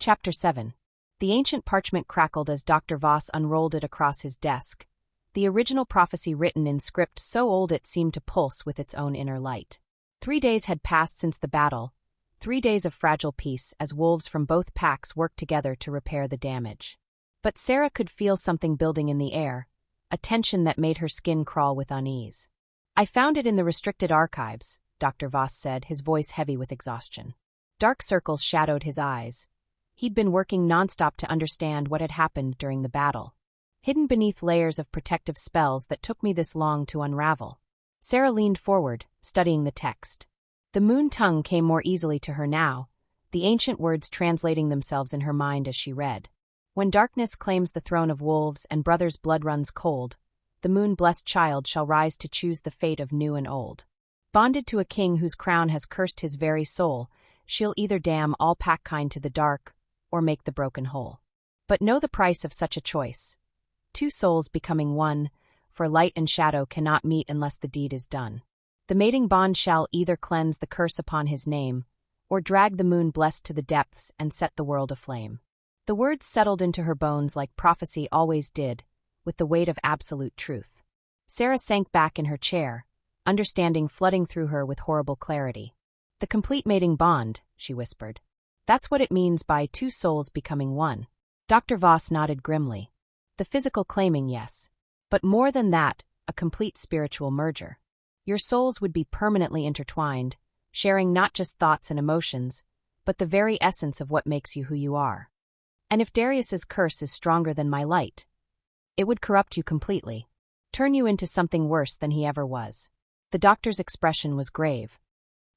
Chapter 7. The ancient parchment crackled as Dr. Voss unrolled it across his desk, the original prophecy written in script so old it seemed to pulse with its own inner light. 3 days had passed since the battle, 3 days of fragile peace as wolves from both packs worked together to repair the damage. But Sarah could feel something building in the air, a tension that made her skin crawl with unease. "I found it in the restricted archives," Dr. Voss said, his voice heavy with exhaustion. Dark circles shadowed his eyes. He'd been working nonstop to understand what had happened during the battle. Hidden beneath layers of protective spells that took me this long to unravel. Sarah leaned forward, studying the text. The moon tongue came more easily to her now, the ancient words translating themselves in her mind as she read. "When darkness claims the throne of wolves and brothers' blood runs cold, the moon-blessed child shall rise to choose the fate of new and old. Bonded to a king whose crown has cursed his very soul, she'll either damn all packkind to the dark, or make the broken whole. But know the price of such a choice. 2 souls becoming one, for light and shadow cannot meet unless the deed is done. The mating bond shall either cleanse the curse upon his name, or drag the moon blessed to the depths and set the world aflame." The words settled into her bones like prophecy always did, with the weight of absolute truth. Sarah sank back in her chair, understanding flooding through her with horrible clarity. "The complete mating bond," she whispered. "That's what it means by 2 souls becoming one." Dr. Voss nodded grimly. "The physical claiming, yes. But more than that, a complete spiritual merger. Your souls would be permanently intertwined, sharing not just thoughts and emotions, but the very essence of what makes you who you are. And if Darius's curse is stronger than my light, it would corrupt you completely, turn you into something worse than he ever was." The doctor's expression was grave.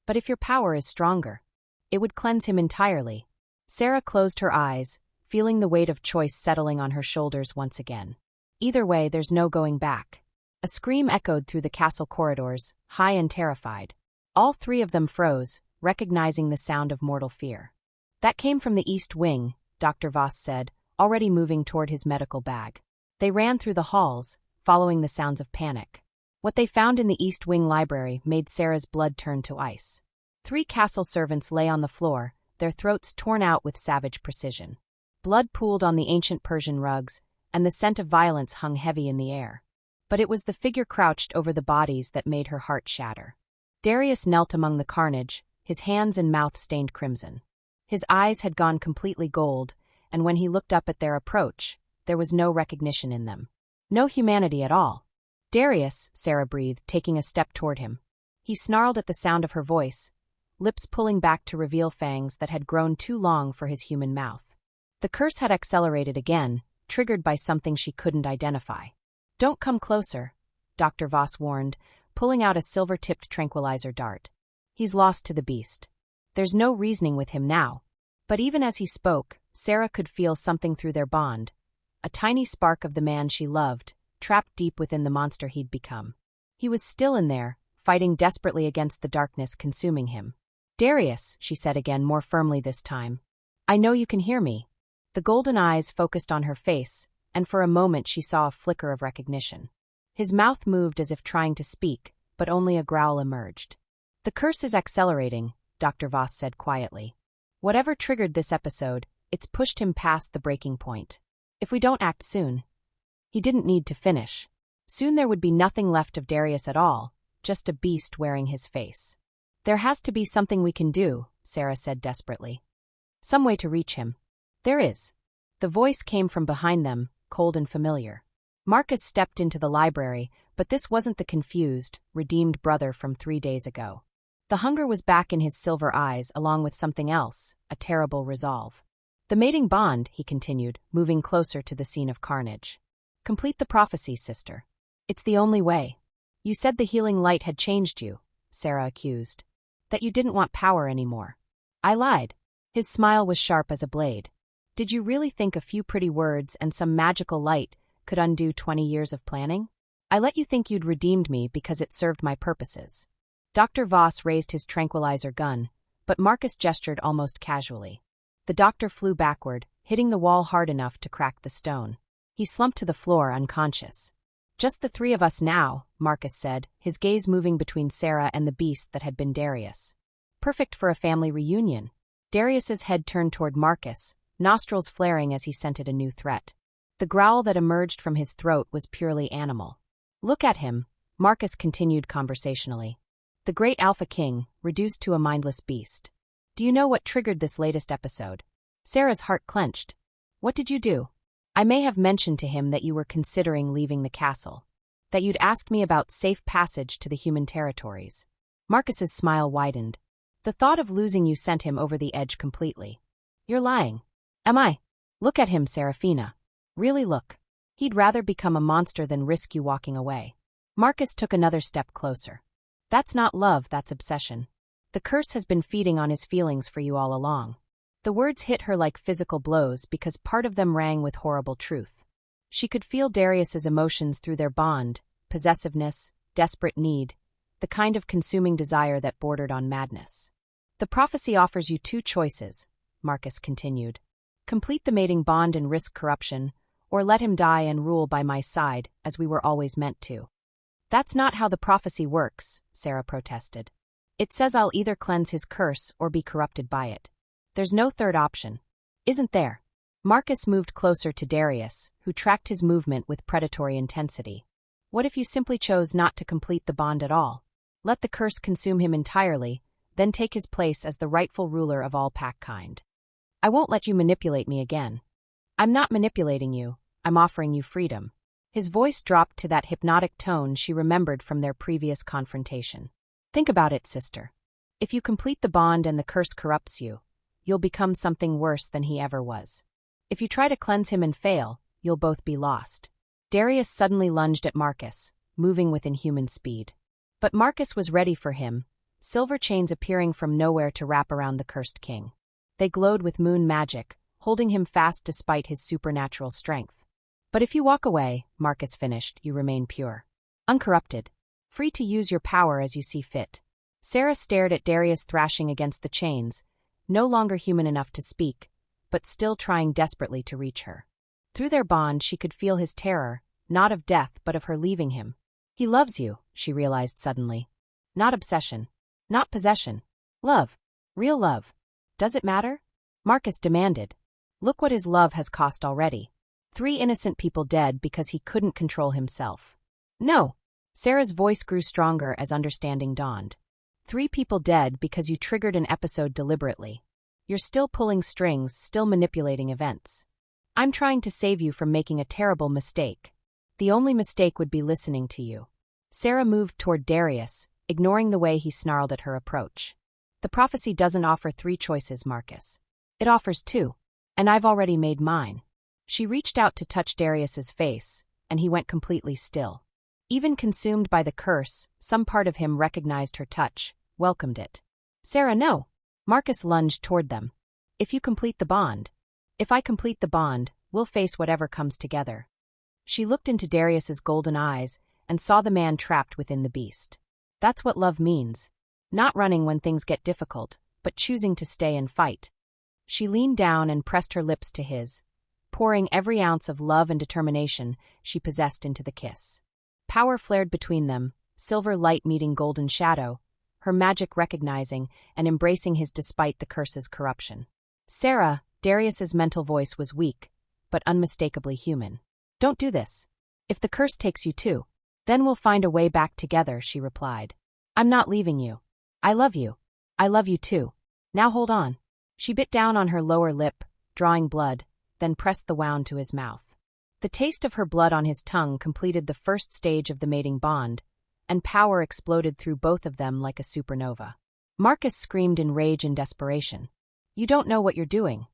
"But if your power is stronger, it would cleanse him entirely." Sarah closed her eyes, feeling the weight of choice settling on her shoulders once again. "Either way, there's no going back." A scream echoed through the castle corridors, high and terrified. All 3 of them froze, recognizing the sound of mortal fear. "That came from the East Wing," Dr. Voss said, already moving toward his medical bag. They ran through the halls, following the sounds of panic. What they found in the East Wing library made Sarah's blood turn to ice. 3 castle servants lay on the floor, their throats torn out with savage precision. Blood pooled on the ancient Persian rugs, and the scent of violence hung heavy in the air. But it was the figure crouched over the bodies that made her heart shatter. Darius knelt among the carnage, his hands and mouth stained crimson. His eyes had gone completely gold, and when he looked up at their approach, there was no recognition in them. No humanity at all. "Darius," Sarah breathed, taking a step toward him. He snarled at the sound of her voice, lips pulling back to reveal fangs that had grown too long for his human mouth. The curse had accelerated again, triggered by something she couldn't identify. "Don't come closer," Dr. Voss warned, pulling out a silver-tipped tranquilizer dart. "He's lost to the beast. There's no reasoning with him now." But even as he spoke, Sarah could feel something through their bond, a tiny spark of the man she loved, trapped deep within the monster he'd become. He was still in there, fighting desperately against the darkness consuming him. "Darius," she said again, more firmly this time. "I know you can hear me." The golden eyes focused on her face, and for a moment she saw a flicker of recognition. His mouth moved as if trying to speak, but only a growl emerged. "The curse is accelerating," Dr. Voss said quietly. "Whatever triggered this episode, it's pushed him past the breaking point. If we don't act soon..." He didn't need to finish. Soon there would be nothing left of Darius at all, just a beast wearing his face. "There has to be something we can do," Sarah said desperately. "Some way to reach him." "There is." The voice came from behind them, cold and familiar. Marcus stepped into the library, but this wasn't the confused, redeemed brother from 3 days ago. The hunger was back in his silver eyes, along with something else, a terrible resolve. "The mating bond," he continued, moving closer to the scene of carnage. "Complete the prophecy, sister. It's the only way. You said the healing light had changed you," Sarah accused. "That you didn't want power anymore." "I lied." His smile was sharp as a blade. "Did you really think a few pretty words and some magical light could undo 20 years of planning? I let you think you'd redeemed me because it served my purposes." Dr. Voss raised his tranquilizer gun, but Marcus gestured almost casually. The doctor flew backward, hitting the wall hard enough to crack the stone. He slumped to the floor unconscious. "Just the 3 of us now," Marcus said, his gaze moving between Sarah and the beast that had been Darius. "Perfect for a family reunion." Darius's head turned toward Marcus, nostrils flaring as he scented a new threat. The growl that emerged from his throat was purely animal. "Look at him," Marcus continued conversationally. "The great Alpha King, reduced to a mindless beast. Do you know what triggered this latest episode?" Sarah's heart clenched. "What did you do?" "I may have mentioned to him that you were considering leaving the castle. That you'd asked me about safe passage to the human territories." Marcus's smile widened. "The thought of losing you sent him over the edge completely." "You're lying." "Am I?" "Look at him, Serafina. Really look. He'd rather become a monster than risk you walking away." Marcus took another step closer. "That's not love, that's obsession. The curse has been feeding on his feelings for you all along." The words hit her like physical blows because part of them rang with horrible truth. She could feel Darius's emotions through their bond, possessiveness, desperate need, the kind of consuming desire that bordered on madness. "The prophecy offers you two choices," Marcus continued. "Complete the mating bond and risk corruption, or let him die and rule by my side, as we were always meant to." "That's not how the prophecy works," Sarah protested. "It says I'll either cleanse his curse or be corrupted by it. There's no third option." "Isn't there?" Marcus moved closer to Darius, who tracked his movement with predatory intensity. "What if you simply chose not to complete the bond at all? Let the curse consume him entirely, then take his place as the rightful ruler of all pack-kind." "I won't let you manipulate me again." "I'm not manipulating you, I'm offering you freedom." His voice dropped to that hypnotic tone she remembered from their previous confrontation. "Think about it, sister. If you complete the bond and the curse corrupts you, you'll become something worse than he ever was. If you try to cleanse him and fail, you'll both be lost." Darius suddenly lunged at Marcus, moving with inhuman speed. But Marcus was ready for him, silver chains appearing from nowhere to wrap around the cursed king. They glowed with moon magic, holding him fast despite his supernatural strength. "But if you walk away," Marcus finished, "you remain pure. Uncorrupted. Free to use your power as you see fit." Sarah stared at Darius thrashing against the chains, no longer human enough to speak, but still trying desperately to reach her. Through their bond she could feel his terror, not of death but of her leaving him. "He loves you," she realized suddenly. "Not obsession. Not possession. Love. Real love. Does it matter?" Marcus demanded. "Look what his love has cost already. 3 innocent people dead because he couldn't control himself." "No." Sarah's voice grew stronger as understanding dawned. 3 people dead because you triggered an episode deliberately. You're still pulling strings, still manipulating events. I'm trying to save you from making a terrible mistake. The only mistake would be listening to you." Sarah moved toward Darius, ignoring the way he snarled at her approach. "The prophecy doesn't offer 3 choices, Marcus. It offers 2. And I've already made mine." She reached out to touch Darius's face, and he went completely still. Even consumed by the curse, some part of him recognized her touch, welcomed it. "Sarah, no." Marcus lunged toward them. "If you complete the bond." "If I complete the bond, we'll face whatever comes together." She looked into Darius's golden eyes and saw the man trapped within the beast. That's what love means. Not running when things get difficult, but choosing to stay and fight. She leaned down and pressed her lips to his, pouring every ounce of love and determination she possessed into the kiss. Power flared between them, silver light meeting golden shadow, her magic recognizing and embracing his despite the curse's corruption. "Sarah," Darius's mental voice was weak, but unmistakably human. "Don't do this. If the curse takes you too, then we'll find a way back together," she replied. "I'm not leaving you. I love you. I love you too. Now hold on." She bit down on her lower lip, drawing blood, then pressed the wound to his mouth. The taste of her blood on his tongue completed the first stage of the mating bond, and power exploded through both of them like a supernova. Marcus screamed in rage and desperation. "You don't know what you're doing."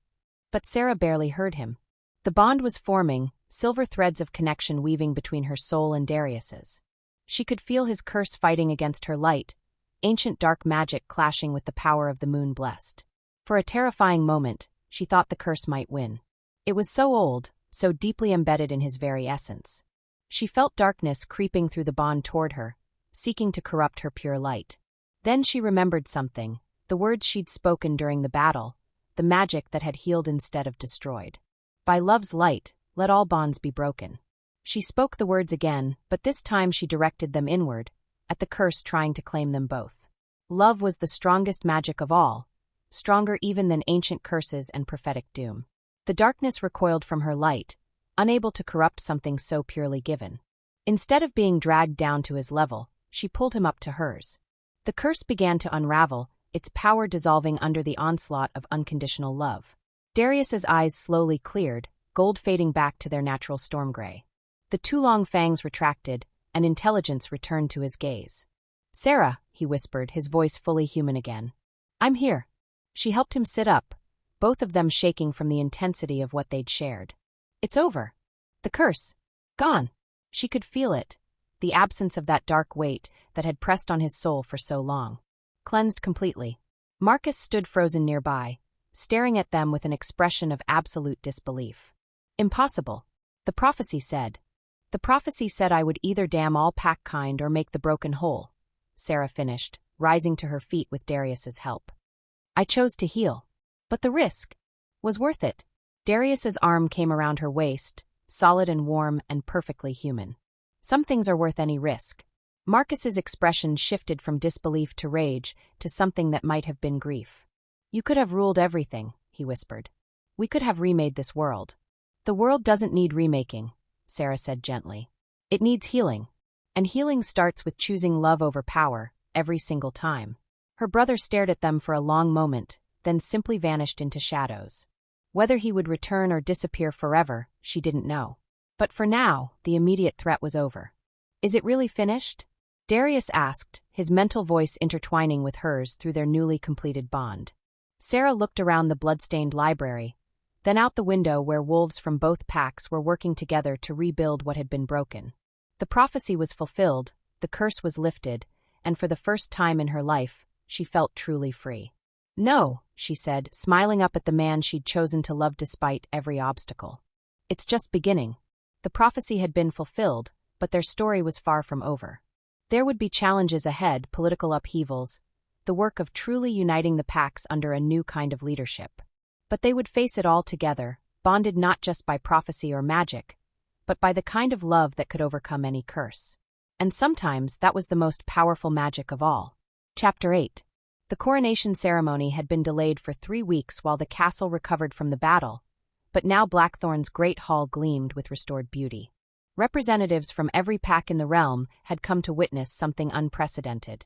But Sarah barely heard him. The bond was forming, silver threads of connection weaving between her soul and Darius's. She could feel his curse fighting against her light, ancient dark magic clashing with the power of the moon blessed. For a terrifying moment, she thought the curse might win. It was so old, so deeply embedded in his very essence. She felt darkness creeping through the bond toward her, seeking to corrupt her pure light. Then she remembered something, the words she'd spoken during the battle, the magic that had healed instead of destroyed. "By love's light, let all bonds be broken." She spoke the words again, but this time she directed them inward, at the curse trying to claim them both. Love was the strongest magic of all, stronger even than ancient curses and prophetic doom. The darkness recoiled from her light, unable to corrupt something so purely given. Instead of being dragged down to his level, she pulled him up to hers. The curse began to unravel, its power dissolving under the onslaught of unconditional love. Darius's eyes slowly cleared, gold fading back to their natural storm gray. The two long fangs retracted, and intelligence returned to his gaze. "Sarah," he whispered, his voice fully human again. "I'm here." She helped him sit up, both of them shaking from the intensity of what they'd shared. "It's over. The curse. Gone." She could feel it, the absence of that dark weight that had pressed on his soul for so long. Cleansed completely. Marcus stood frozen nearby, staring at them with an expression of absolute disbelief. "Impossible," the prophecy said. "The prophecy said I would either damn all pack kind or make the broken whole," Sarah finished, rising to her feet with Darius's help. "I chose to heal. But the risk was worth it." Darius's arm came around her waist, solid and warm and perfectly human. "Some things are worth any risk." Marcus's expression shifted from disbelief to rage to something that might have been grief. "You could have ruled everything," he whispered. "We could have remade this world." "The world doesn't need remaking," Sarah said gently. "It needs healing. And healing starts with choosing love over power, every single time." Her brother stared at them for a long moment, then simply vanished into shadows. Whether he would return or disappear forever, she didn't know. But for now, the immediate threat was over. "Is it really finished?" Darius asked, his mental voice intertwining with hers through their newly completed bond. Sarah looked around the blood-stained library, then out the window where wolves from both packs were working together to rebuild what had been broken. The prophecy was fulfilled, the curse was lifted, and for the first time in her life, she felt truly free. "No," she said, smiling up at the man she'd chosen to love despite every obstacle. "It's just beginning." The prophecy had been fulfilled, but their story was far from over. There would be challenges ahead, political upheavals, the work of truly uniting the packs under a new kind of leadership. But they would face it all together, bonded not just by prophecy or magic, but by the kind of love that could overcome any curse. And sometimes that was the most powerful magic of all. Chapter 8. The coronation ceremony had been delayed for 3 weeks while the castle recovered from the battle, but now Blackthorn's great hall gleamed with restored beauty. Representatives from every pack in the realm had come to witness something unprecedented: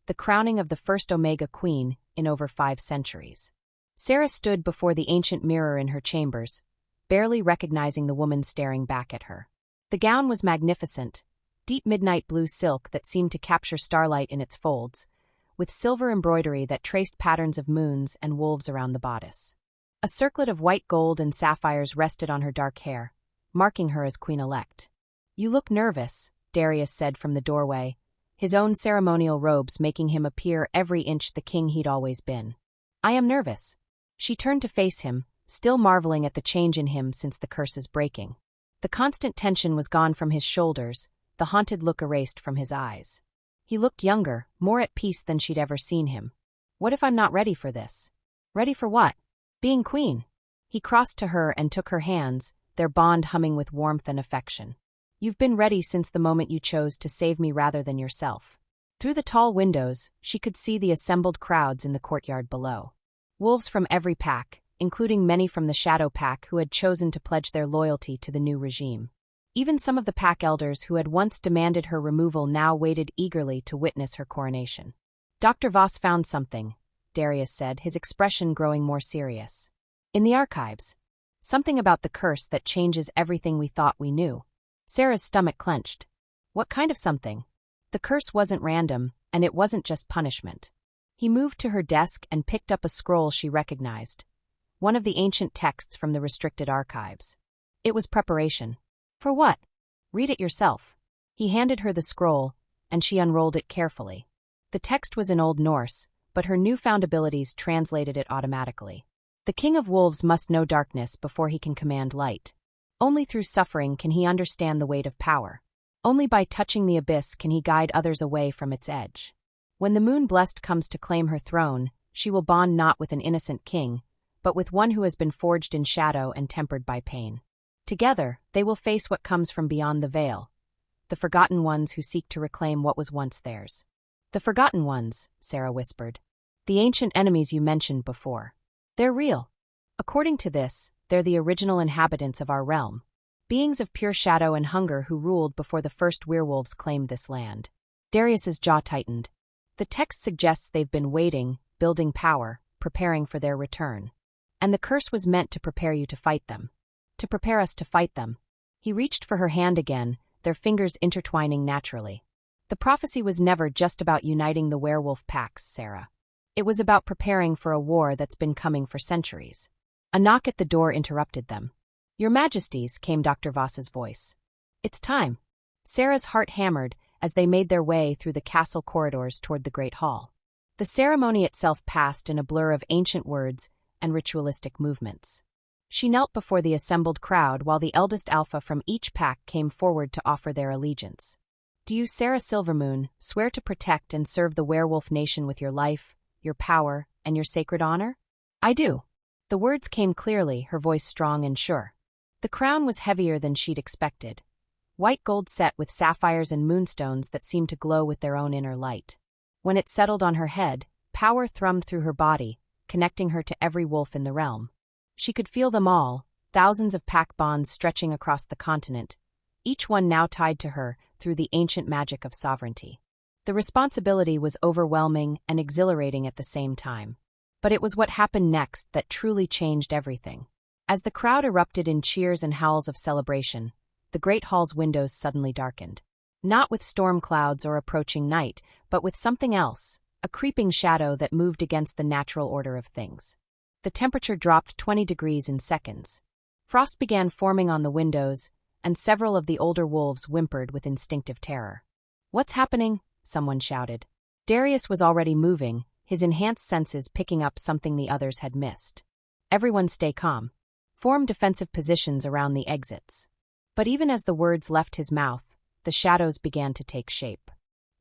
the crowning of the first Omega Queen in over 5 centuries. Sarah stood before the ancient mirror in her chambers, barely recognizing the woman staring back at her. The gown was magnificent, deep midnight blue silk that seemed to capture starlight in its folds, with silver embroidery that traced patterns of moons and wolves around the bodice. A circlet of white gold and sapphires rested on her dark hair, marking her as queen-elect. "You look nervous," Darius said from the doorway, his own ceremonial robes making him appear every inch the king he'd always been. "I am nervous." She turned to face him, still marveling at the change in him since the curse's breaking. The constant tension was gone from his shoulders, the haunted look erased from his eyes. He looked younger, more at peace than she'd ever seen him. "What if I'm not ready for this?" "Ready for what?" "Being queen." He crossed to her and took her hands, their bond humming with warmth and affection. "You've been ready since the moment you chose to save me rather than yourself." Through the tall windows, she could see the assembled crowds in the courtyard below. Wolves from every pack, including many from the Shadow Pack who had chosen to pledge their loyalty to the new regime. Even some of the pack elders who had once demanded her removal now waited eagerly to witness her coronation. "Dr. Voss found something," Darius said, his expression growing more serious. "In the archives. Something about the curse that changes everything we thought we knew." Sarah's stomach clenched. "What kind of something?" The curse wasn't random, and it wasn't just punishment. He moved to her desk and picked up a scroll she recognized, one of the ancient texts from the restricted archives. It was preparation. "For what?" "Read it yourself." He handed her the scroll, and she unrolled it carefully. The text was in Old Norse, but her newfound abilities translated it automatically. "The King of Wolves must know darkness before he can command light. Only through suffering can he understand the weight of power. Only by touching the abyss can he guide others away from its edge. When the Moon-Blessed comes to claim her throne, she will bond not with an innocent king, but with one who has been forged in shadow and tempered by pain. Together, they will face what comes from beyond the veil, the forgotten ones who seek to reclaim what was once theirs." "The forgotten ones," Sarah whispered. "The ancient enemies you mentioned before. They're real." According to this, they're the original inhabitants of our realm. Beings of pure shadow and hunger who ruled before the first werewolves claimed this land. Darius's jaw tightened. The text suggests they've been waiting, building power, preparing for their return. And the curse was meant to prepare you to fight them. To prepare us to fight them. He reached for her hand again, their fingers intertwining naturally. The prophecy was never just about uniting the werewolf packs, Sarah. It was about preparing for a war that's been coming for centuries. A knock at the door interrupted them. Your Majesties, came Dr. Voss's voice. It's time. Sarah's heart hammered as they made their way through the castle corridors toward the Great Hall. The ceremony itself passed in a blur of ancient words and ritualistic movements. She knelt before the assembled crowd while the eldest alpha from each pack came forward to offer their allegiance. Do you, Sarah Silvermoon, swear to protect and serve the werewolf nation with your life, your power, and your sacred honor? I do. The words came clearly, her voice strong and sure. The crown was heavier than she'd expected. White gold set with sapphires and moonstones that seemed to glow with their own inner light. When it settled on her head, power thrummed through her body, connecting her to every wolf in the realm. She could feel them all, thousands of pack bonds stretching across the continent, each one now tied to her through the ancient magic of sovereignty. The responsibility was overwhelming and exhilarating at the same time. But it was what happened next that truly changed everything. As the crowd erupted in cheers and howls of celebration, the Great Hall's windows suddenly darkened. Not with storm clouds or approaching night, but with something else, a creeping shadow that moved against the natural order of things. The temperature dropped 20 degrees in seconds. Frost began forming on the windows, and several of the older wolves whimpered with instinctive terror. What's happening? Someone shouted. Darius was already moving, his enhanced senses picking up something the others had missed. Everyone stay calm. Form defensive positions around the exits. But even as the words left his mouth, the shadows began to take shape.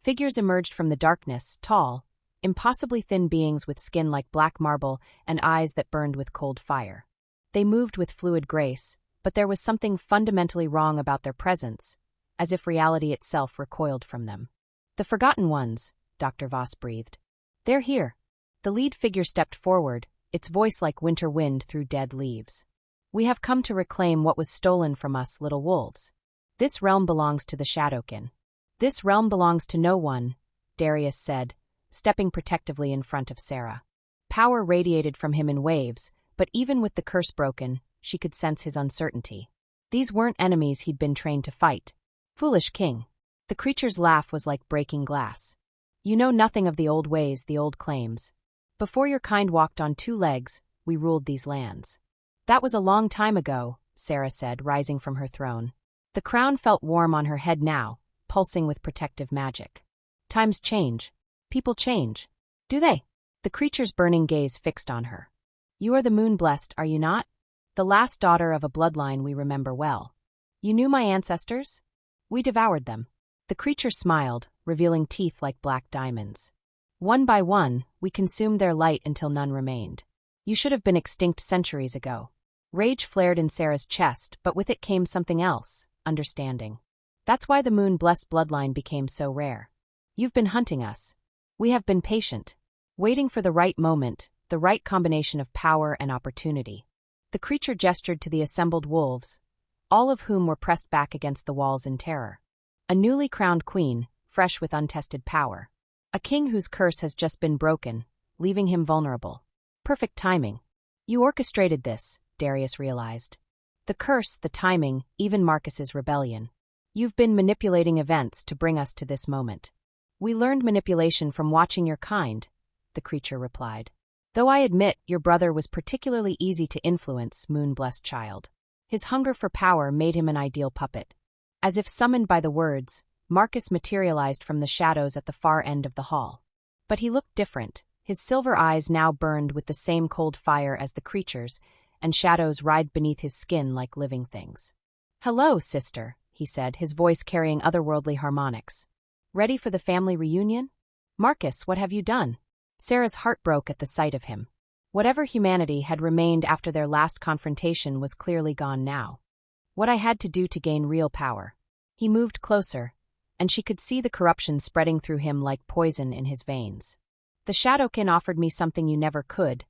Figures emerged from the darkness, tall, impossibly thin beings with skin like black marble and eyes that burned with cold fire. They moved with fluid grace, but there was something fundamentally wrong about their presence, as if reality itself recoiled from them. The Forgotten Ones, Dr. Voss breathed. They're here. The lead figure stepped forward, its voice like winter wind through dead leaves. We have come to reclaim what was stolen from us, little wolves. This realm belongs to the Shadowkin. This realm belongs to no one, Darius said, stepping protectively in front of Sarah. Power radiated from him in waves, but even with the curse broken, she could sense his uncertainty. These weren't enemies he'd been trained to fight. Foolish king. The creature's laugh was like breaking glass. You know nothing of the old ways, the old claims. Before your kind walked on two legs, we ruled these lands. That was a long time ago, Sarah said, rising from her throne. The crown felt warm on her head now, pulsing with protective magic. Times change. People change. Do they? The creature's burning gaze fixed on her. You are the moon-blessed, are you not? The last daughter of a bloodline we remember well. You knew my ancestors? We devoured them. The creature smiled, revealing teeth like black diamonds. One by one, we consumed their light until none remained. You should have been extinct centuries ago. Rage flared in Sarah's chest, but with it came something else, understanding. That's why the moon-blessed bloodline became so rare. You've been hunting us. We have been patient, waiting for the right moment, the right combination of power and opportunity. The creature gestured to the assembled wolves, all of whom were pressed back against the walls in terror. A newly crowned queen, fresh with untested power. A king whose curse has just been broken, leaving him vulnerable. Perfect timing. You orchestrated this, Darius realized. The curse, the timing, even Marcus's rebellion. You've been manipulating events to bring us to this moment. We learned manipulation from watching your kind, the creature replied. Though I admit your brother was particularly easy to influence, moon-blessed child. His hunger for power made him an ideal puppet. As if summoned by the words, Marcus materialized from the shadows at the far end of the hall. But he looked different. His silver eyes now burned with the same cold fire as the creature's, and shadows writhed beneath his skin like living things. Hello, sister, he said, his voice carrying otherworldly harmonics. Ready for the family reunion? Marcus, what have you done? Sarah's heart broke at the sight of him. Whatever humanity had remained after their last confrontation was clearly gone now. What I had to do to gain real power. He moved closer, and she could see the corruption spreading through him like poison in his veins. The Shadowkin offered me something you never could,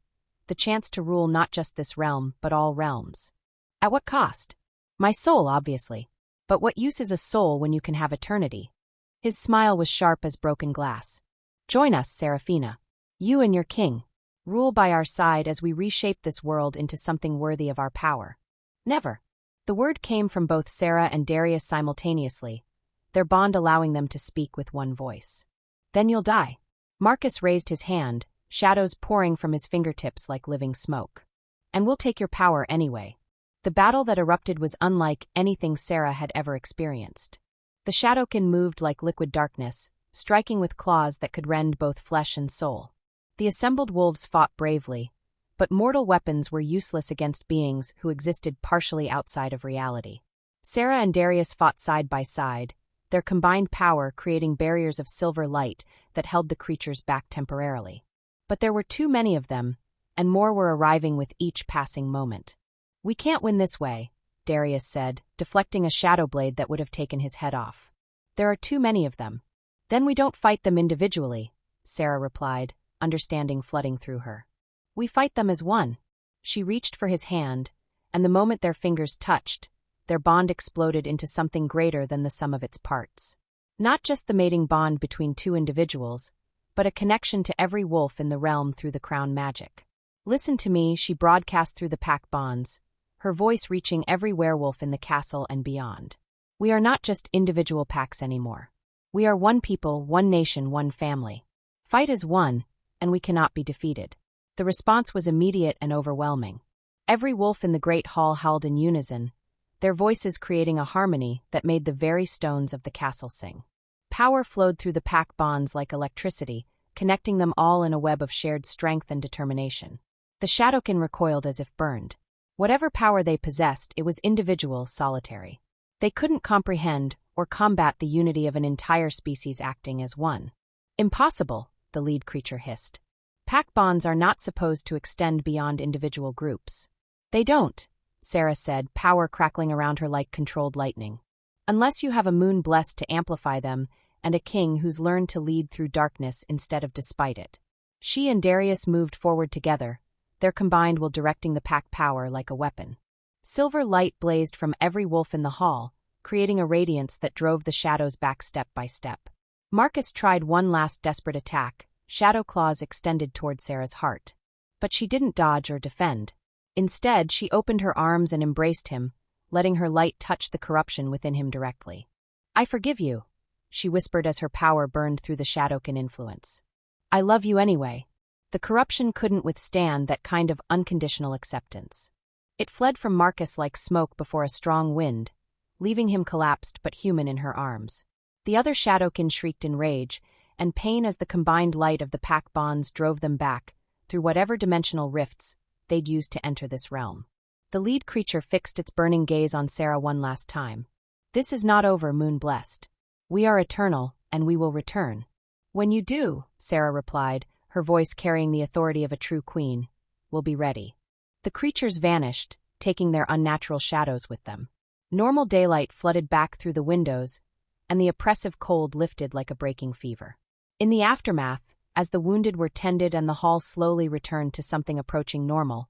the chance to rule not just this realm, but all realms. At what cost? My soul, obviously. But what use is a soul when you can have eternity? His smile was sharp as broken glass. Join us, Seraphina. You and your king. Rule by our side as we reshape this world into something worthy of our power. Never. The word came from both Sarah and Darius simultaneously, their bond allowing them to speak with one voice. Then you'll die. Marcus raised his hand, shadows pouring from his fingertips like living smoke. And we'll take your power anyway. The battle that erupted was unlike anything Sarah had ever experienced. The Shadowkin moved like liquid darkness, striking with claws that could rend both flesh and soul. The assembled wolves fought bravely, but mortal weapons were useless against beings who existed partially outside of reality. Sarah and Darius fought side by side, their combined power creating barriers of silver light that held the creatures back temporarily. But there were too many of them, and more were arriving with each passing moment. We can't win this way, Darius said, deflecting a shadow blade that would have taken his head off. There are too many of them. Then we don't fight them individually, Sarah replied, understanding flooding through her. We fight them as one. She reached for his hand, and the moment their fingers touched, their bond exploded into something greater than the sum of its parts. Not just the mating bond between two individuals, but a connection to every wolf in the realm through the crown magic. Listen to me, she broadcast through the pack bonds, her voice reaching every werewolf in the castle and beyond. We are not just individual packs anymore. We are one people, one nation, one family. Fight as one, and we cannot be defeated. The response was immediate and overwhelming. Every wolf in the great hall howled in unison, their voices creating a harmony that made the very stones of the castle sing. Power flowed through the pack bonds like electricity, connecting them all in a web of shared strength and determination. The Shadowkin recoiled as if burned. Whatever power they possessed, it was individual, solitary. They couldn't comprehend or combat the unity of an entire species acting as one. Impossible, the lead creature hissed. Pack bonds are not supposed to extend beyond individual groups. They don't, Sarah said, power crackling around her like controlled lightning. Unless you have a moon blessed to amplify them, and a king who's learned to lead through darkness instead of despite it. She and Darius moved forward together, their combined will directing the pack power like a weapon. Silver light blazed from every wolf in the hall, creating a radiance that drove the shadows back step by step. Marcus tried one last desperate attack, shadow claws extended toward Sarah's heart. But she didn't dodge or defend. Instead, she opened her arms and embraced him, letting her light touch the corruption within him directly. I forgive you, she whispered as her power burned through the Shadowkin influence. I love you anyway. The corruption couldn't withstand that kind of unconditional acceptance. It fled from Marcus like smoke before a strong wind, leaving him collapsed but human in her arms. The other Shadowkin shrieked in rage and pain as the combined light of the pack bonds drove them back, through whatever dimensional rifts they'd used to enter this realm. The lead creature fixed its burning gaze on Sarah one last time. This is not over, moon-blessed. We are eternal, and we will return. When you do, Sarah replied, her voice carrying the authority of a true queen, we'll be ready. The creatures vanished, taking their unnatural shadows with them. Normal daylight flooded back through the windows, and the oppressive cold lifted like a breaking fever. In the aftermath, as the wounded were tended and the hall slowly returned to something approaching normal,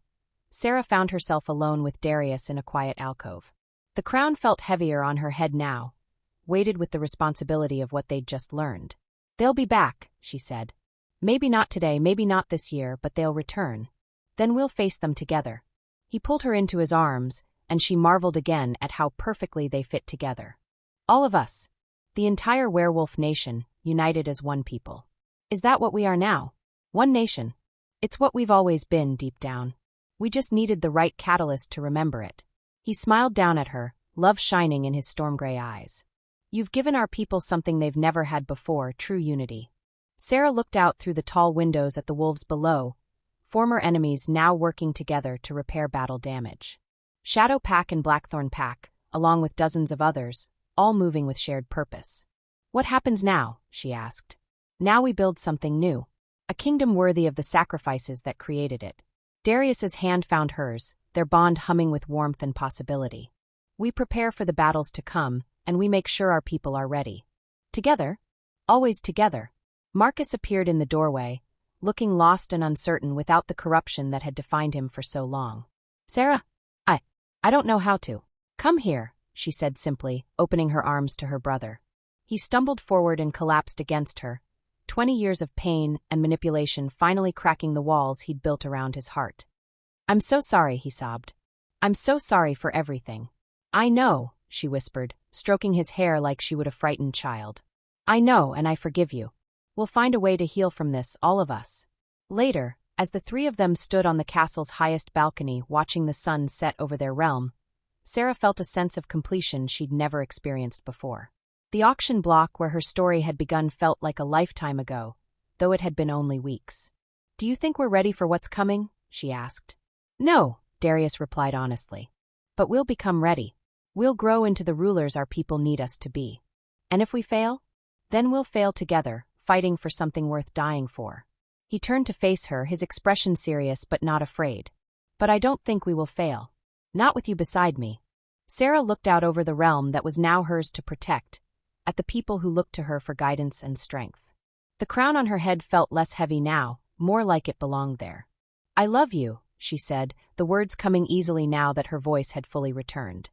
Sarah found herself alone with Darius in a quiet alcove. The crown felt heavier on her head now, weighted with the responsibility of what they'd just learned. They'll be back, she said. Maybe not today, maybe not this year, but they'll return. Then we'll face them together. He pulled her into his arms, and she marveled again at how perfectly they fit together. All of us. The entire werewolf nation, united as one people. Is that what we are now? One nation. It's what we've always been deep down. We just needed the right catalyst to remember it. He smiled down at her, love shining in his storm-gray eyes. You've given our people something they've never had before, true unity. Sarah looked out through the tall windows at the wolves below, former enemies now working together to repair battle damage. Shadow Pack and Blackthorn Pack, along with dozens of others, all moving with shared purpose. What happens now? She asked. Now we build something new. A kingdom worthy of the sacrifices that created it. Darius's hand found hers, their bond humming with warmth and possibility. We prepare for the battles to come, and we make sure our people are ready. Together? Always together. Marcus appeared in the doorway, looking lost and uncertain without the corruption that had defined him for so long. "Sarah, I don't know how to." "Come here," she said simply, opening her arms to her brother. He stumbled forward and collapsed against her, 20 years of pain and manipulation finally cracking the walls he'd built around his heart. "I'm so sorry," he sobbed. "I'm so sorry for everything." "I know," she whispered, stroking his hair like she would a frightened child. "I know, and I forgive you. We'll find a way to heal from this, all of us." Later, as the three of them stood on the castle's highest balcony watching the sun set over their realm, Sarah felt a sense of completion she'd never experienced before. The auction block where her story had begun felt like a lifetime ago, though it had been only weeks. "Do you think we're ready for what's coming?" she asked. "No," Darius replied honestly. "But we'll become ready. We'll grow into the rulers our people need us to be. And if we fail? Then we'll fail together, fighting for something worth dying for." He turned to face her, his expression serious but not afraid. "But I don't think we will fail. Not with you beside me." Sarah looked out over the realm that was now hers to protect, at the people who looked to her for guidance and strength. The crown on her head felt less heavy now, more like it belonged there. "I love you," she said, the words coming easily now that her voice had fully returned.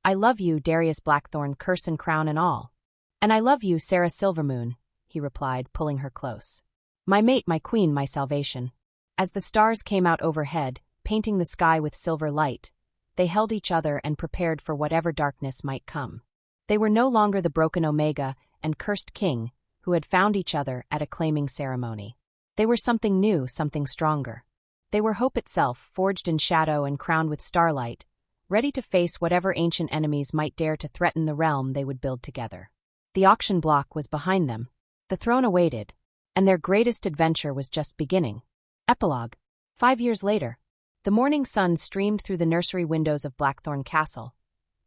"I love you, Darius Blackthorn, curse and crown and all." "And I love you, Sarah Silvermoon," he replied, pulling her close. "My mate, my queen, my salvation." As the stars came out overhead, painting the sky with silver light, they held each other and prepared for whatever darkness might come. They were no longer the broken Omega and cursed king who had found each other at a claiming ceremony. They were something new, something stronger. They were hope itself, forged in shadow and crowned with starlight, ready to face whatever ancient enemies might dare to threaten the realm they would build together. The auction block was behind them. The throne awaited, and their greatest adventure was just beginning. Epilogue. 5 years later, the morning sun streamed through the nursery windows of Blackthorn Castle,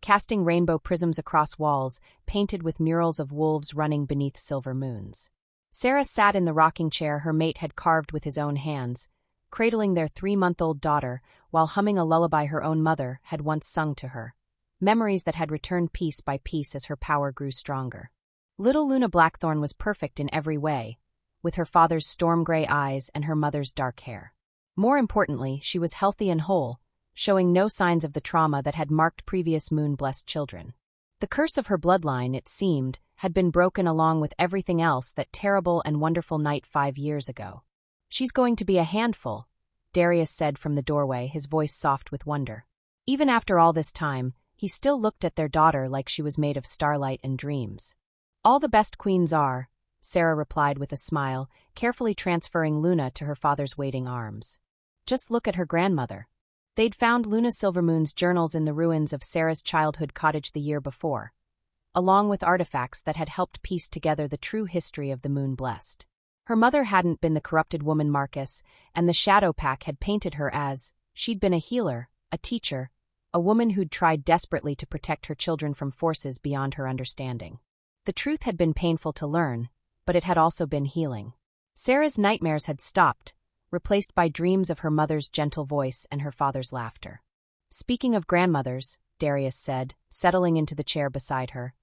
casting rainbow prisms across walls painted with murals of wolves running beneath silver moons. Sarah sat in the rocking chair her mate had carved with his own hands, cradling their 3-month-old daughter while humming a lullaby her own mother had once sung to her, memories that had returned piece by piece as her power grew stronger. Little Luna Blackthorn was perfect in every way, with her father's storm-gray eyes and her mother's dark hair. More importantly, she was healthy and whole, showing no signs of the trauma that had marked previous moon-blessed children. The curse of her bloodline, it seemed, had been broken along with everything else that terrible and wonderful night 5 years ago. "She's going to be a handful," Darius said from the doorway, his voice soft with wonder. Even after all this time, he still looked at their daughter like she was made of starlight and dreams. "All the best queens are," Sarah replied with a smile, carefully transferring Luna to her father's waiting arms. "Just look at her grandmother." They'd found Luna Silvermoon's journals in the ruins of Sarah's childhood cottage the year before, along with artifacts that had helped piece together the true history of the Moon Blessed. Her mother hadn't been the corrupted woman Marcus, and the Shadow Pack had painted her as, she'd been a healer, a teacher, a woman who'd tried desperately to protect her children from forces beyond her understanding. The truth had been painful to learn, but it had also been healing. Sarah's nightmares had stopped, replaced by dreams of her mother's gentle voice and her father's laughter. "Speaking of grandmothers," Darius said, settling into the chair beside her,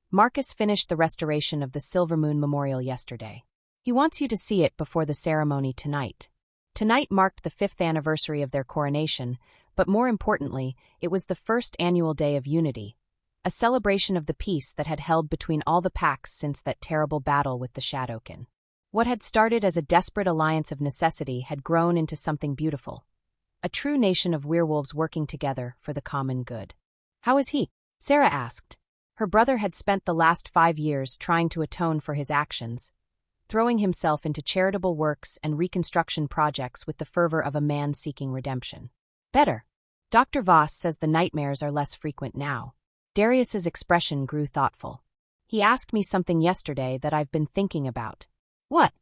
"Marcus finished the restoration of the Silvermoon Memorial yesterday. He wants you to see it before the ceremony tonight." Tonight marked the 5th anniversary of their coronation, but more importantly, it was the first annual Day of Unity, a celebration of the peace that had held between all the packs since that terrible battle with the Shadowkin. What had started as a desperate alliance of necessity had grown into something beautiful, a true nation of werewolves working together for the common good. "How is he?" Sarah asked. Her brother had spent the last 5 years trying to atone for his actions, throwing himself into charitable works and reconstruction projects with the fervor of a man seeking redemption. "Better. Dr. Voss says the nightmares are less frequent now." Darius's expression grew thoughtful. "He asked me something yesterday that I've been thinking about." "What?"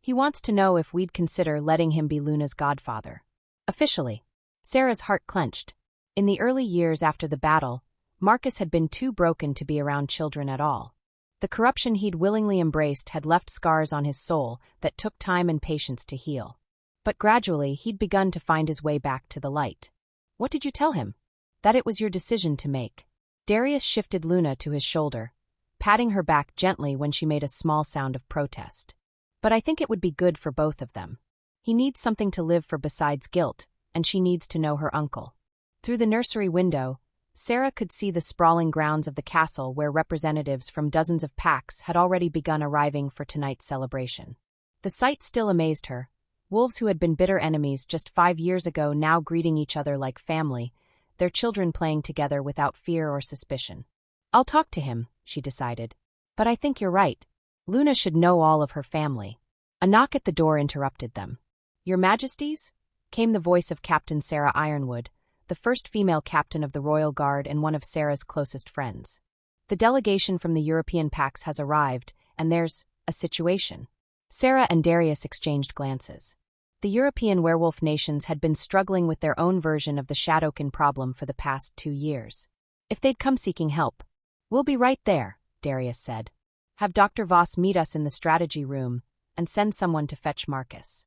"He wants to know if we'd consider letting him be Luna's godfather. Officially." Sarah's heart clenched. In the early years after the battle, Marcus had been too broken to be around children at all. The corruption he'd willingly embraced had left scars on his soul that took time and patience to heal. But gradually he'd begun to find his way back to the light. "What did you tell him?" "That it was your decision to make." Darius shifted Luna to his shoulder, patting her back gently when she made a small sound of protest. "But I think it would be good for both of them. He needs something to live for besides guilt, and she needs to know her uncle. Through the nursery window, Sarah could see the sprawling grounds of the castle where representatives from dozens of packs had already begun arriving for tonight's celebration. The sight still amazed her. Wolves who had been bitter enemies just 5 years ago now greeting each other like family, their children playing together without fear or suspicion. I'll talk to him, she decided. But I think you're right. Luna should know all of her family. A knock at the door interrupted them. Your Majesties? Came the voice of Captain Sarah Ironwood, the first female captain of the Royal Guard and one of Sarah's closest friends. The delegation from the European packs has arrived, and there's a situation. Sarah and Darius exchanged glances. The European werewolf nations had been struggling with their own version of the Shadowkin problem for the past 2 years. If they'd come seeking help. We'll be right there, Darius said. Have Dr. Voss meet us in the strategy room, and send someone to fetch Marcus.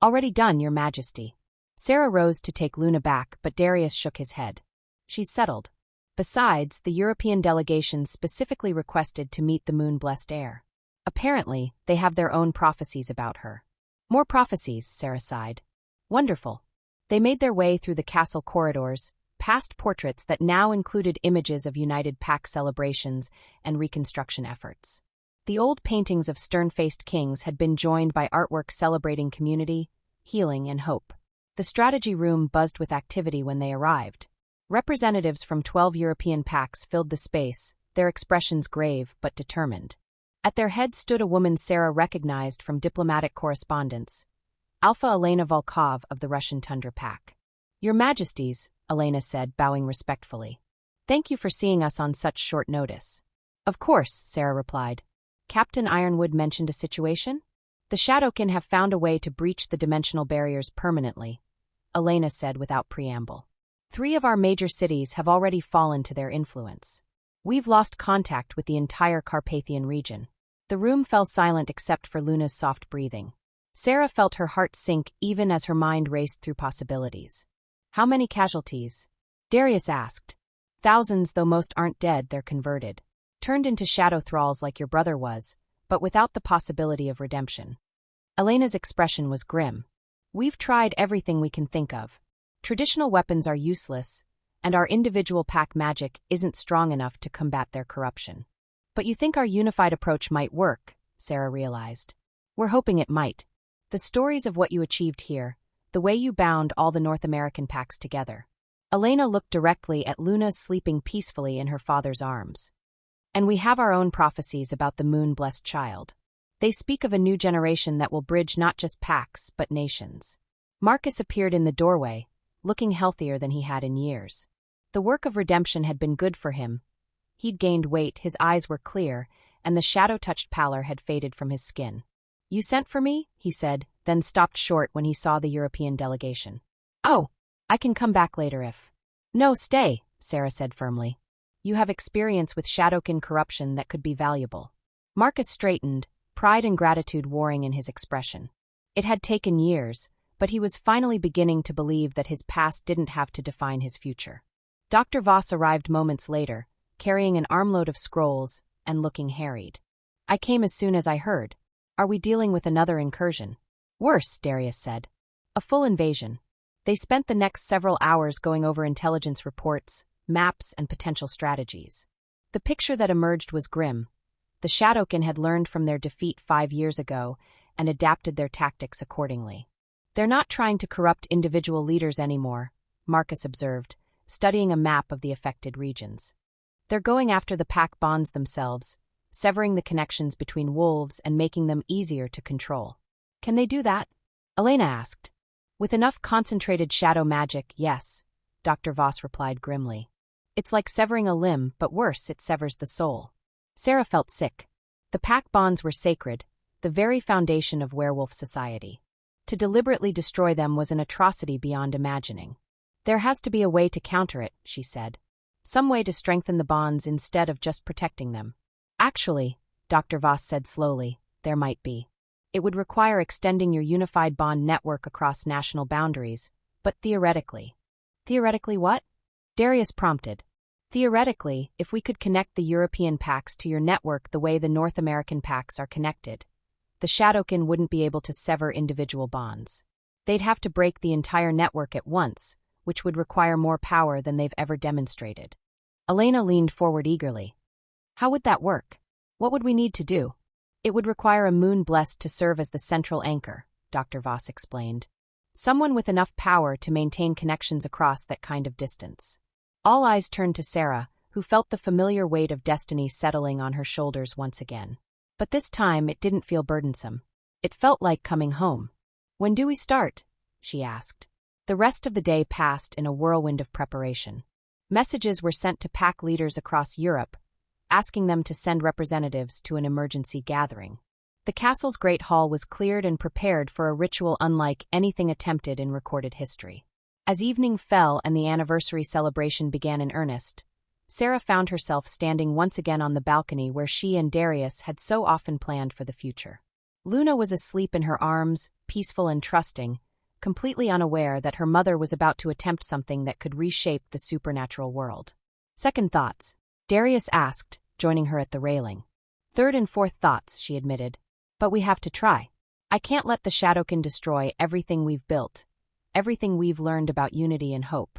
Already done, Your Majesty. Sarah rose to take Luna back, but Darius shook his head. She's settled. Besides, the European delegation specifically requested to meet the moon-blessed heir. Apparently, they have their own prophecies about her. More prophecies, Sarah sighed. Wonderful. They made their way through the castle corridors, past portraits that now included images of United Pack celebrations and reconstruction efforts. The old paintings of stern-faced kings had been joined by artwork celebrating community, healing, and hope. The strategy room buzzed with activity when they arrived. Representatives from 12 European packs filled the space, their expressions grave but determined. At their head stood a woman Sarah recognized from diplomatic correspondence, Alpha Elena Volkov of the Russian Tundra Pack. Your Majesties, Elena said, bowing respectfully. Thank you for seeing us on such short notice. Of course, Sarah replied. Captain Ironwood mentioned a situation? The Shadowkin have found a way to breach the dimensional barriers permanently, Elena said without preamble. 3 of our major cities have already fallen to their influence. We've lost contact with the entire Carpathian region. The room fell silent except for Luna's soft breathing. Sarah felt her heart sink even as her mind raced through possibilities. How many casualties? Darius asked. Thousands, though most aren't dead, they're converted. Turned into shadow thralls like your brother was, but without the possibility of redemption. Elena's expression was grim. We've tried everything we can think of. Traditional weapons are useless, and our individual pack magic isn't strong enough to combat their corruption. But you think our unified approach might work, Sarah realized. We're hoping it might. The stories of what you achieved here, the way you bound all the North American packs together. Elena looked directly at Luna sleeping peacefully in her father's arms. And we have our own prophecies about the moon-blessed child. They speak of a new generation that will bridge not just packs, but nations. Marcus appeared in the doorway, looking healthier than he had in years. The work of redemption had been good for him. He'd gained weight, his eyes were clear, and the shadow-touched pallor had faded from his skin. You sent for me? He said, then stopped short when he saw the European delegation. Oh, I can come back later if... No, stay, Sarah said firmly. You have experience with Shadowkin corruption that could be valuable. Marcus straightened, pride and gratitude warring in his expression. It had taken years, but he was finally beginning to believe that his past didn't have to define his future. Dr. Voss arrived moments later, carrying an armload of scrolls and looking harried. I came as soon as I heard. Are we dealing with another incursion? Worse, Darius said. A full invasion. They spent the next several hours going over intelligence reports, maps, and potential strategies. The picture that emerged was grim. The Shadowkin had learned from their defeat 5 years ago and adapted their tactics accordingly. They're not trying to corrupt individual leaders anymore, Marcus observed, studying a map of the affected regions. They're going after the pack bonds themselves, severing the connections between wolves and making them easier to control. Can they do that? Elena asked. With enough concentrated shadow magic, yes, Dr. Voss replied grimly. It's like severing a limb, but worse, it severs the soul. Sarah felt sick. The pack bonds were sacred, the very foundation of werewolf society. To deliberately destroy them was an atrocity beyond imagining. There has to be a way to counter it, she said. Some way to strengthen the bonds instead of just protecting them. Actually, Dr. Voss said slowly, there might be. It would require extending your unified bond network across national boundaries, but theoretically. Theoretically what? Darius prompted. Theoretically, if we could connect the European packs to your network the way the North American packs are connected, the Shadowkin wouldn't be able to sever individual bonds. They'd have to break the entire network at once, which would require more power than they've ever demonstrated. Elena leaned forward eagerly. How would that work? What would we need to do? It would require a moon blessed to serve as the central anchor, Dr. Voss explained. Someone with enough power to maintain connections across that kind of distance. All eyes turned to Sarah, who felt the familiar weight of destiny settling on her shoulders once again. But this time it didn't feel burdensome. It felt like coming home. When do we start? She asked. The rest of the day passed in a whirlwind of preparation. Messages were sent to pack leaders across Europe, asking them to send representatives to an emergency gathering. The castle's great hall was cleared and prepared for a ritual unlike anything attempted in recorded history. As evening fell and the anniversary celebration began in earnest, Sarah found herself standing once again on the balcony where she and Darius had so often planned for the future. Luna was asleep in her arms, peaceful and trusting, completely unaware that her mother was about to attempt something that could reshape the supernatural world. Second thoughts, Darius asked, joining her at the railing. Third and fourth thoughts, she admitted. But we have to try. I can't let the Shadowkin destroy everything we've built, everything we've learned about unity and hope.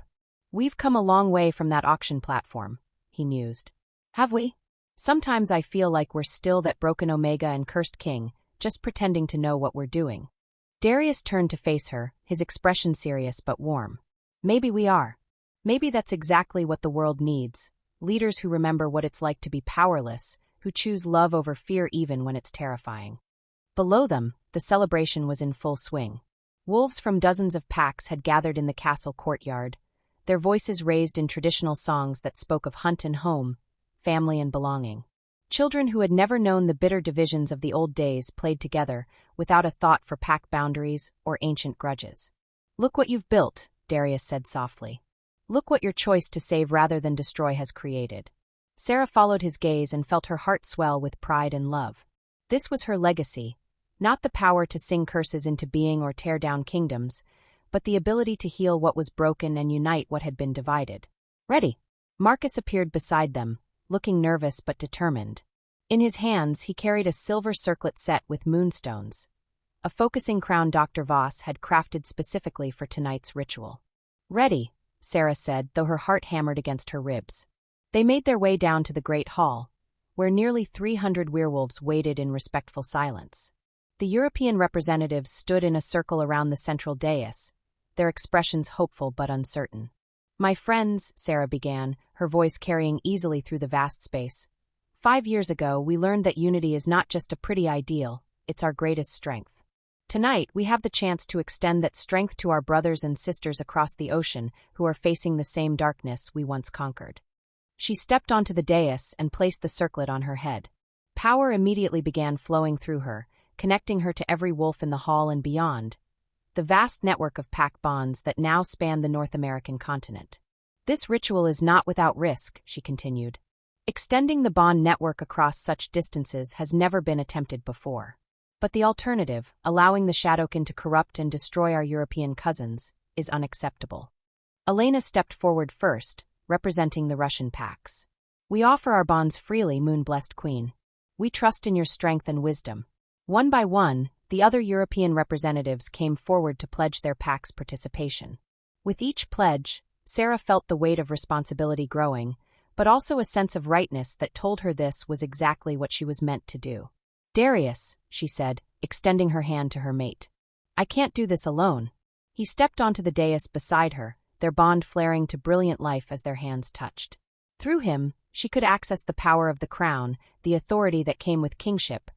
We've come a long way from that auction platform, he mused. Have we? Sometimes I feel like we're still that broken Omega and cursed king, just pretending to know what we're doing. Darius turned to face her, his expression serious but warm. Maybe we are. Maybe that's exactly what the world needs. Leaders who remember what it's like to be powerless, who choose love over fear even when it's terrifying. Below them, the celebration was in full swing. Wolves from dozens of packs had gathered in the castle courtyard, their voices raised in traditional songs that spoke of hunt and home, family and belonging. Children who had never known the bitter divisions of the old days played together, without a thought for pack boundaries or ancient grudges. Look what you've built, Darius said softly. Look what your choice to save rather than destroy has created. Sarah followed his gaze and felt her heart swell with pride and love. This was her legacy, not the power to sing curses into being or tear down kingdoms, but the ability to heal what was broken and unite what had been divided. Ready? Marcus appeared beside them, looking nervous but determined. In his hands he carried a silver circlet set with moonstones, a focusing crown Dr. Voss had crafted specifically for tonight's ritual. Ready, Sarah said, though her heart hammered against her ribs. They made their way down to the great hall, where nearly 300 werewolves waited in respectful silence. The European representatives stood in a circle around the central dais, their expressions hopeful but uncertain. My friends, Sarah began, her voice carrying easily through the vast space. 5 years ago, we learned that unity is not just a pretty ideal, it's our greatest strength. Tonight, we have the chance to extend that strength to our brothers and sisters across the ocean who are facing the same darkness we once conquered. She stepped onto the dais and placed the circlet on her head. Power immediately began flowing through her, connecting her to every wolf in the hall and beyond, the vast network of pack bonds that now span the North American continent. This ritual is not without risk, she continued. Extending the bond network across such distances has never been attempted before. But the alternative, allowing the Shadowkin to corrupt and destroy our European cousins, is unacceptable. Elena stepped forward first, representing the Russian packs. We offer our bonds freely, moon-blessed queen. We trust in your strength and wisdom. One by one, the other European representatives came forward to pledge their pack's participation. With each pledge, Sarah felt the weight of responsibility growing, but also a sense of rightness that told her this was exactly what she was meant to do. Darius, she said, extending her hand to her mate. I can't do this alone. He stepped onto the dais beside her, their bond flaring to brilliant life as their hands touched. Through him, she could access the power of the crown, the authority that came with kingship,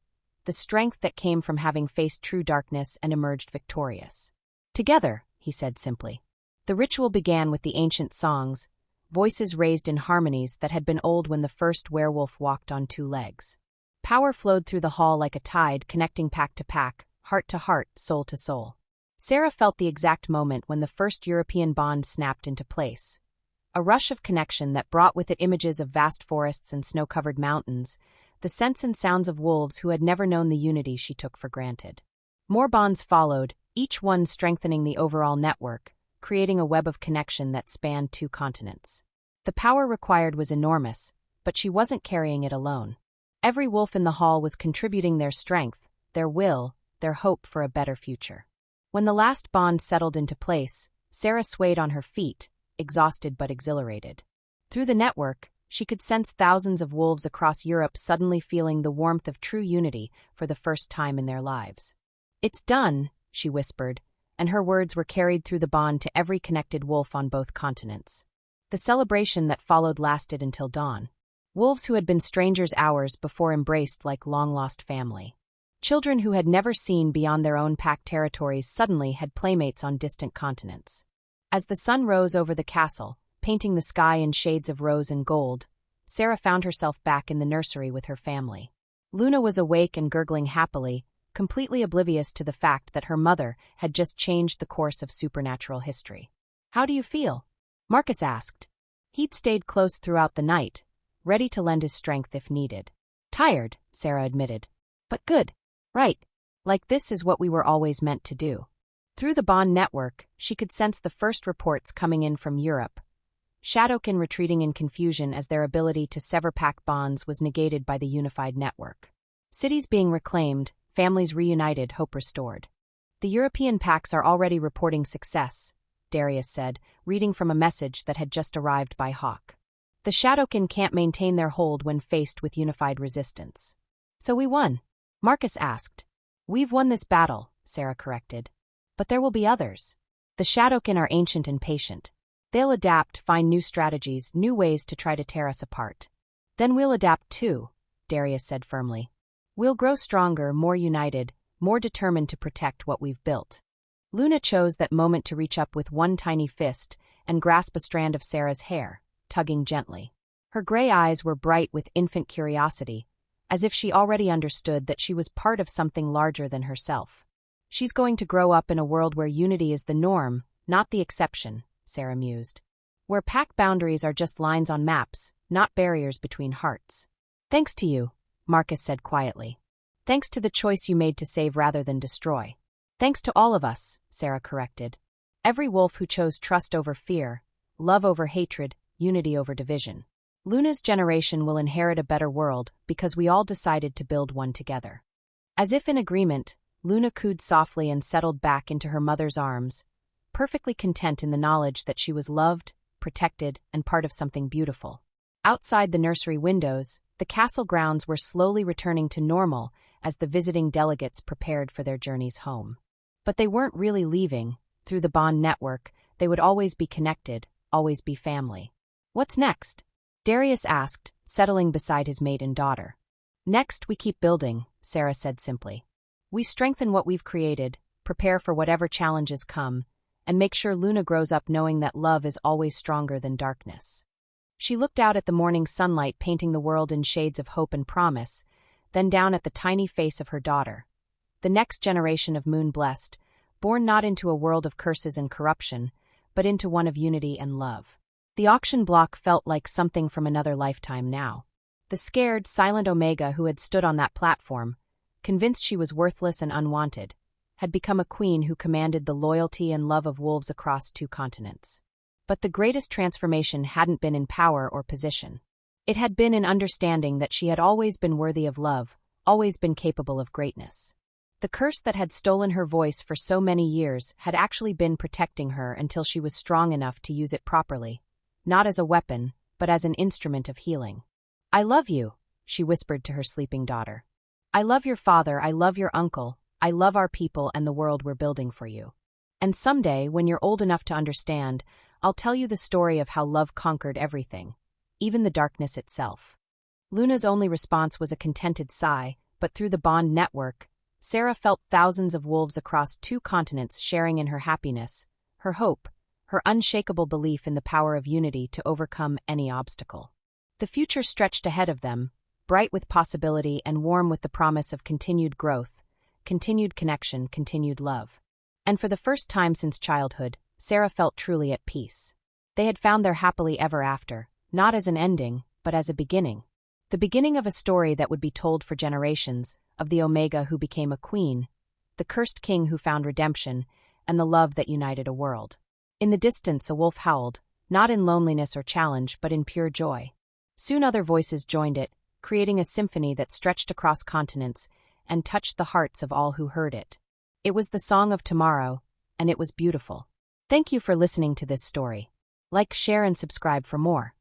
the strength that came from having faced true darkness and emerged victorious. Together, he said simply. The ritual began with the ancient songs, voices raised in harmonies that had been old when the first werewolf walked on 2 legs. Power flowed through the hall like a tide, connecting pack to pack, heart to heart, soul to soul. Sarah felt the exact moment when the first European bond snapped into place. A rush of connection that brought with it images of vast forests and snow-covered mountains, the scents and sounds of wolves who had never known the unity she took for granted. More bonds followed, each one strengthening the overall network, creating a web of connection that spanned 2 continents. The power required was enormous, but she wasn't carrying it alone. Every wolf in the hall was contributing their strength, their will, their hope for a better future. When the last bond settled into place, Sarah swayed on her feet, exhausted but exhilarated. Through the network, she could sense thousands of wolves across Europe suddenly feeling the warmth of true unity for the first time in their lives. "It's done," she whispered, and her words were carried through the bond to every connected wolf on both continents. The celebration that followed lasted until dawn. Wolves who had been strangers hours before embraced like long-lost family. Children who had never seen beyond their own pack territories suddenly had playmates on distant continents. As the sun rose over the castle, painting the sky in shades of rose and gold, Sarah found herself back in the nursery with her family. Luna was awake and gurgling happily, completely oblivious to the fact that her mother had just changed the course of supernatural history. "How do you feel?" Marcus asked. He'd stayed close throughout the night, ready to lend his strength if needed. "Tired," Sarah admitted. "But good. Right. Like this is what we were always meant to do." Through the bond network, she could sense the first reports coming in from Europe. Shadowkin retreating in confusion as their ability to sever pack bonds was negated by the unified network. Cities being reclaimed, families reunited, hope restored. "The European packs are already reporting success," Darius said, reading from a message that had just arrived by Hawk. "The Shadowkin can't maintain their hold when faced with unified resistance." "So we won?" Marcus asked. "We've won this battle," Sarah corrected. "But there will be others. The Shadowkin are ancient and patient. They'll adapt, find new strategies, new ways to try to tear us apart. Then we'll adapt too," Darius said firmly. "We'll grow stronger, more united, more determined to protect what we've built." Luna chose that moment to reach up with one tiny fist and grasp a strand of Sarah's hair, tugging gently. Her gray eyes were bright with infant curiosity, as if she already understood that she was part of something larger than herself. "She's going to grow up in a world where unity is the norm, not the exception," Sarah mused. "Where pack boundaries are just lines on maps, not barriers between hearts." "Thanks to you," Marcus said quietly. "Thanks to the choice you made to save rather than destroy." "Thanks to all of us," Sarah corrected. "Every wolf who chose trust over fear, love over hatred, unity over division. Luna's generation will inherit a better world because we all decided to build one together." As if in agreement, Luna cooed softly and settled back into her mother's arms, perfectly content in the knowledge that she was loved, protected, and part of something beautiful. Outside the nursery windows, the castle grounds were slowly returning to normal as the visiting delegates prepared for their journeys home. But they weren't really leaving. Through the bond network, they would always be connected, always be family. "What's next?" Darius asked, settling beside his mate and daughter. "Next, we keep building," Sarah said simply. "We strengthen what we've created, prepare for whatever challenges come, and make sure Luna grows up knowing that love is always stronger than darkness." She looked out at the morning sunlight painting the world in shades of hope and promise, then down at the tiny face of her daughter. The next generation of moon-blessed, born not into a world of curses and corruption, but into one of unity and love. The auction block felt like something from another lifetime now. The scared, silent Omega who had stood on that platform, convinced she was worthless and unwanted, had become a queen who commanded the loyalty and love of wolves across 2 continents. But the greatest transformation hadn't been in power or position. It had been in understanding that she had always been worthy of love, always been capable of greatness. The curse that had stolen her voice for so many years had actually been protecting her until she was strong enough to use it properly, not as a weapon, but as an instrument of healing. "I love you," she whispered to her sleeping daughter. "I love your father, I love your uncle, I love our people and the world we're building for you. And someday, when you're old enough to understand, I'll tell you the story of how love conquered everything, even the darkness itself." Luna's only response was a contented sigh, but through the bond network, Sarah felt thousands of wolves across 2 continents sharing in her happiness, her hope, her unshakable belief in the power of unity to overcome any obstacle. The future stretched ahead of them, bright with possibility and warm with the promise of continued growth, continued connection, continued love. And for the first time since childhood, Sarah felt truly at peace. They had found their happily ever after, not as an ending, but as a beginning. The beginning of a story that would be told for generations, of the Omega who became a queen, the cursed king who found redemption, and the love that united a world. In the distance a wolf howled, not in loneliness or challenge, but in pure joy. Soon other voices joined it, creating a symphony that stretched across continents and touched the hearts of all who heard it. It was the song of tomorrow, and it was beautiful. Thank you for listening to this story. Like, share, and subscribe for more.